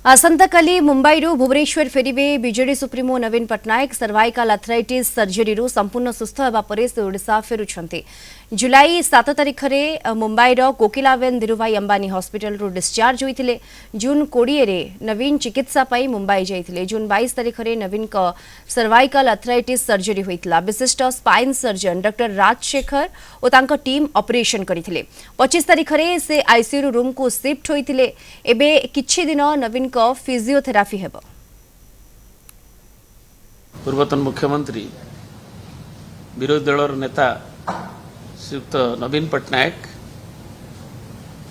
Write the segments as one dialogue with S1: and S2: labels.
S1: आसंताकाली मुंबईरू Bhubaneswar फेरिबे BJD supremo नवीन Patnaik cervical arthritis surgery संपूर्ण सुस्थ होगा पर से ओडिशा फेरुछंती। जुलाई 7 तारिख में मुंबईर कोकिलाबेन धीरूभाई अंबानी हॉस्पिटल रू डिस्चार्ज होते। जून 20 रे नवीन चिकित्सा पाई मुंबई जाइथिले। जून 22 तारिख में नवीन को सर्वाइकल आर्थराइटिस सर्जरी होइतिला। विशिष्ट स्पाइन सर्जन डॉक्टर राजशेखर और तांको टीम ऑपरेशन करथिले। 25 तारिख में से आईसीयू रूम को शिफ्ट होइतिले। एबे किछि दिन नवीन को फिजियोथेरापी हेबो।
S2: पूर्वतन मुख्यमंत्री विरोधी दल नेता श्रीयुक्त नवीन पट्टनायक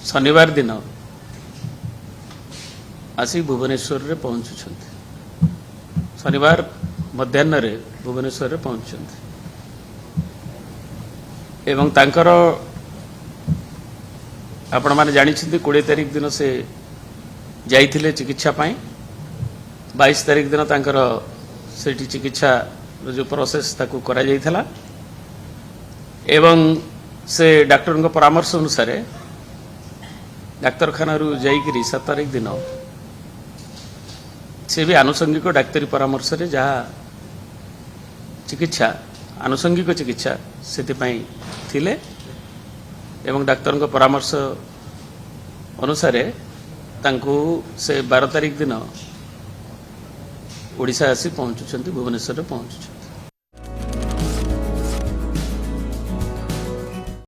S2: शनिवार दिन आसी भुवनेश्वर रे पहुंचुछंती। शनिवार मध्याह्न रे भुवनेश्वर रे पहुंचुछंती एवं तांकर आपण माने जानि छिंती 20 तारिख दिन से जाइथिले चिकित्सा पाई। 22 तारिख दिन तांकर सेठी चिकित्सा जो प्रोसेस ताकू करा जाइथला एवं से डॉक्टर परामर्श अनुसार डाक्तरखाना जाइकरी 7 तारिख दिन से भी आनुषंगिक डाक्तरी परामर्श रे जहाँ चिकित्सा आनुषंगिक चिकित्सा से थिले एवं डाक्तर परामर्श अनुसार तांको से 12 तारिख दिन ओडिशा आसी पहुंचुछंती। भुवनेश्वर रे पहुंचुछंती।